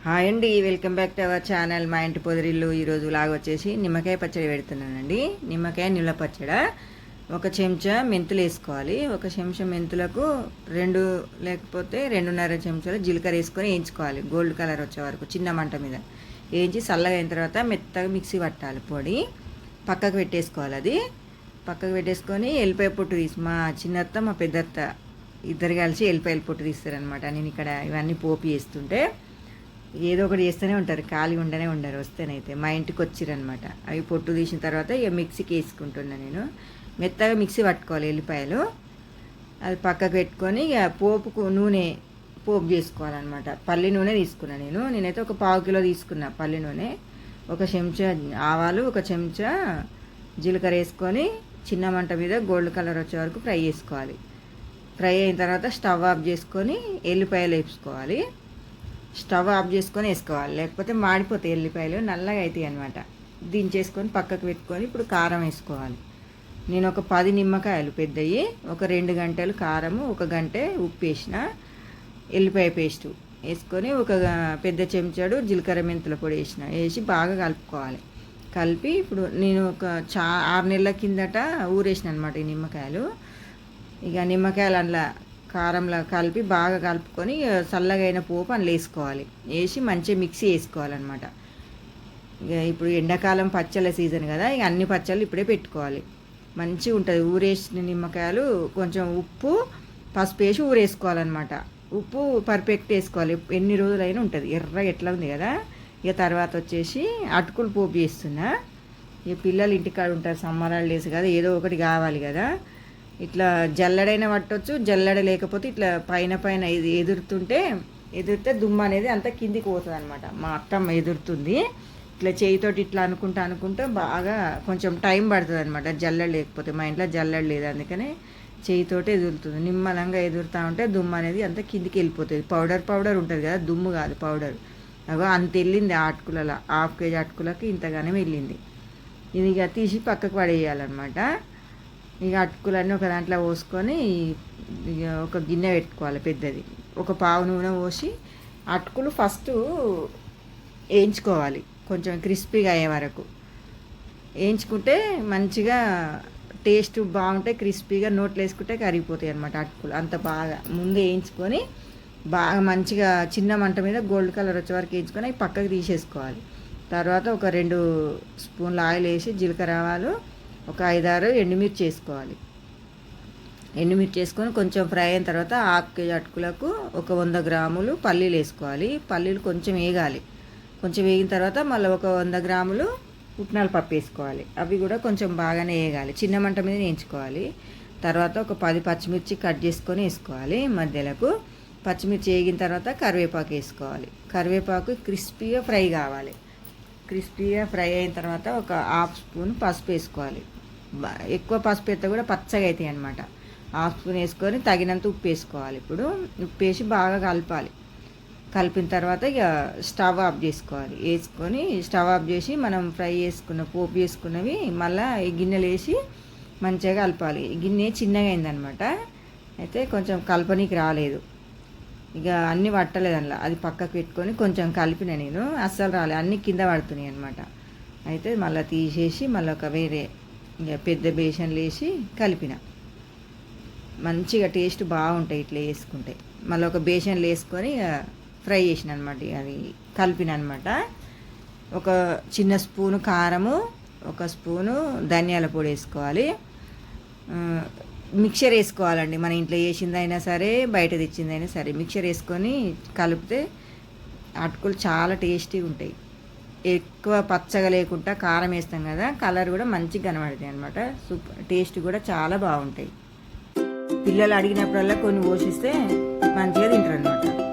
Hi అండి, welcome back to our channel మా ఇంటి పొదరిల్లు. ఈరోజు లాగా వచ్చేసి నిమ్మకాయ పచ్చడి పెడుతున్నానండి. నిమ్మకాయ నిల్ల పచ్చడి. ఒక చెంచా మెంతులు వేసుకోవాలి. ఒక చెంచా మెంతులకు 2 లేకపోతే 2.5 చెంచాలు జీలకర్ర వేసుకొని వేయించుకోవాలి. గోల్డ్ కలర్ వచ్చే వరకు చిన్న మంట మీద వేయించి చల్లగా అయిన తర్వాత మెత్తగా మిక్సీ పట్టాలి. పొడి పక్కకు పెట్టేసుకోవాలి. అది పక్కకు పెట్టేసుకొని ఎల్లిపాయ పొట్టు తీసి మా చిన్నత్త మా పెద్దత్త ఇద్దరు కలిసి ఎల్లిపాయల పొట్టు తీస్తారనమాట. నేను ఇక్కడ ఇవన్నీ పోపు చేస్తుంటే ఏదో ఒకటి చేస్తూనే ఉంటారు, ఖాళీ ఉండనే ఉండరు. వస్తేనైతే మా ఇంటికి వచ్చిరనమాట. అవి పొట్టు తీసిన తర్వాత ఇక మిక్సీకి వేసుకుంటున్నా. నేను మెత్తగా మిక్సీ పట్టుకోవాలి ఎల్లిపాయలు. అది పక్కకు పెట్టుకొని ఇక పోపుకు నూనె పోపు చేసుకోవాలన్నమాట. పల్లి నూనె తీసుకున్నా. నేనైతే ఒక 1/2 కిలో తీసుకున్నా పల్లి నూనె. ఒక చెంచా ఆవాలు, ఒక చెంచా జీలకర్ర వేసుకొని చిన్న మంట మీద గోల్డ్ కలర్ వచ్చే వరకు ఫ్రై చేసుకోవాలి. ఫ్రై అయిన తర్వాత స్టవ్ ఆఫ్ చేసుకొని ఎల్లిపాయలు వేసుకోవాలి. స్టవ్ ఆఫ్ చేసుకొని వేసుకోవాలి, లేకపోతే మాడిపోతాయి ఎల్లిపాయలు, నల్లగా అవుతాయి అనమాట. దించేసుకొని పక్కకు పెట్టుకొని ఇప్పుడు కారం వేసుకోవాలి. నేను ఒక 10 నిమ్మకాయలు పెద్దవి, ఒక 2 గంటలు కారము, 1 గంట ఉప్పు వేసిన, ఎల్లిపాయ పేస్టు వేసుకొని ఒక పెద్ద చెంచాడు జీలకర్ర మెంతుల పొడి వేసి బాగా కలుపుకోవాలి. కలిపి ఇప్పుడు నేను ఒక 6 నెలల కిందట ఊరేసిన అనమాట ఈ నిమ్మకాయలు. ఇక నిమ్మకాయలు అందులో కారంలో కలిపి బాగా కలుపుకొని చల్లగా అయిన పోపు అందులో వేసుకోవాలి. వేసి మంచిగా మిక్సీ వేసుకోవాలన్నమాట. ఇక ఇప్పుడు ఎండాకాలం పచ్చళ్ళ సీజన్ కదా, ఇక అన్ని పచ్చళ్ళు ఇప్పుడే పెట్టుకోవాలి. మంచిగా ఉంటుంది. ఊరేసిన నిమ్మకాయలు కొంచెం ఉప్పు పసుపు వేసి ఊరేసుకోవాలన్నమాట. ఉప్పు పర్ఫెక్ట్ వేసుకోవాలి, ఎన్ని రోజులైనా ఉంటుంది. ఎర్రగా ఎట్లా ఉంది కదా. ఇక తర్వాత వచ్చేసి అటుకులు పోపు చేస్తున్నా. ఇక పిల్లలు ఇంటికాడ ఉంటారు, సమ్మర్ హాలిడేస్ కదా, ఏదో ఒకటి కావాలి కదా. ఇట్లా జల్లడైనా పట్టవచ్చు, జల్లడ లేకపోతే ఇట్లా పైన ఇది ఎదురితే దుమ్ము అనేది అంతా కిందికి పోతుంది అనమాట. మా అత్తమ్మ ఎదురుతుంది. ఇట్లా చేయితోటి ఇట్లా అనుకుంటూ బాగా కొంచెం టైం పడుతుంది అనమాట. జల్లడ లేకపోతే, మా ఇంట్లో జల్లడ లేదు, అందుకనే చేయితోటి ఎదురుతుంది. నిమ్మలంగా ఎదురుతూ ఉంటే దుమ్ము అనేది అంతా కిందికి వెళ్ళిపోతుంది. పౌడర్ ఉంటుంది కదా, దుమ్ము కాదు పౌడర్. అగో అంత వెళ్ళింది ఆ అటుకులలో, 1/2 కేజీ అటుకులకి ఇంతగానే వెళ్ళింది. ఇది ఇక తీసి పక్కకు పడేయాలన్నమాట. ఇక అటుకులన్నీ ఒక దాంట్లో పోసుకొని ఇక ఒక గిన్నె పెట్టుకోవాలి పెద్దది. ఒక పావు నూనె పోసి అటుకులు ఫస్ట్ వేయించుకోవాలి, కొంచెం క్రిస్పీగా అయ్యే వరకు వేయించుకుంటే మంచిగా టేస్ట్ బాగుంటాయి. క్రిస్పీగా నోట్లో వేసుకుంటే కరిగిపోతాయి అన్నమాట అటుకులు. అంత బాగా ముందు వేయించుకొని బాగా మంచిగా చిన్న మంట మీద గోల్డ్ కలర్ వచ్చే వరకు వేయించుకొని అవి పక్కకు తీసేసుకోవాలి. తర్వాత ఒక 2 స్పూన్ల ఆయిల్ వేసి జీలకర్ర ఆవాలు, ఒక 5-6 ఎండుమిర్చి వేసుకోవాలి. ఎండుమిర్చి వేసుకొని కొంచెం ఫ్రై అయిన తర్వాత 1/2 కేజీ అటుకులకు ఒక 100 గ్రాములు పల్లీలు వేసుకోవాలి. పల్లీలు కొంచెం వేగాలి. కొంచెం వేగిన తర్వాత మళ్ళీ ఒక 100 గ్రాములు పుట్నాల పప్పు వేసుకోవాలి. అవి కూడా కొంచెం బాగానే వేగాలి, చిన్న మంట మీద వేయించుకోవాలి. తర్వాత ఒక 10 పచ్చిమిర్చి కట్ చేసుకొని వేసుకోవాలి. మధ్యలకు పచ్చిమిర్చి వేగిన తర్వాత కరివేపాకు వేసుకోవాలి. కరివేపాకు క్రిస్పీగా ఫ్రై కావాలి. క్రిస్పీగా ఫ్రై అయిన తర్వాత ఒక 1/2 స్పూన్ పసుపు వేసుకోవాలి. ఎక్కువ పసుపు వేస్తే కూడా పచ్చగా అవుతాయి అనమాట. 1/2 స్పూన్ వేసుకొని తగినంత ఉప్పు వేసుకోవాలి. ఇప్పుడు ఉప్పు వేసి బాగా కలపాలి. కలిపిన తర్వాత ఇక స్టవ్ ఆఫ్ చేసుకోవాలి. వేసుకొని స్టవ్ ఆఫ్ చేసి మనం ఫ్రై చేసుకున్న పోపు చేసుకున్నవి మళ్ళీ ఈ గిన్నెలు వేసి మంచిగా కలపాలి. గిన్నె చిన్నగా అయిందనమాట, అయితే కొంచెం కలపనీకి రాలేదు. ఇక అన్నీ పట్టలేదు అందులో, అది పక్కకు పెట్టుకొని కొంచెం కలిపిన. నేను అస్సలు రాలేదు, అన్నీ కింద పడుతున్నాయి అనమాట. అయితే మళ్ళీ తీసేసి మళ్ళీ ఒక వేరే ఇక పెద్ద బేషన్లు వేసి కలిపిన. మంచిగా టేస్ట్ బాగుంటాయి ఇట్లా వేసుకుంటే. మళ్ళీ ఒక బేషన్లు వేసుకొని ఫ్రై చేసిన అనమాట. అది కలిపిన అనమాట. ఒక చిన్న స్పూను కారము, ఒక స్పూను ధనియాల పొడి వేసుకోవాలి. మిక్చర్ వేసుకోవాలండి, మన ఇంట్లో వేసిందైనా సరే బయట తెచ్చిందైనా సరే మిక్చర్ వేసుకొని కలిపితే అటుకులు చాలా టేస్టీగా ఉంటాయి. ఎక్కువ పచ్చగా లేకుండా కారం వేస్తాం కదా, కలర్ కూడా మంచిగా కనబడతాయి అనమాట. సూపర్ టేస్ట్ కూడా చాలా బాగుంటాయి. పిల్లలు అడిగినప్పుడల్లా కొన్ని పోషిస్తే మంచిగా తింటారు అనమాట.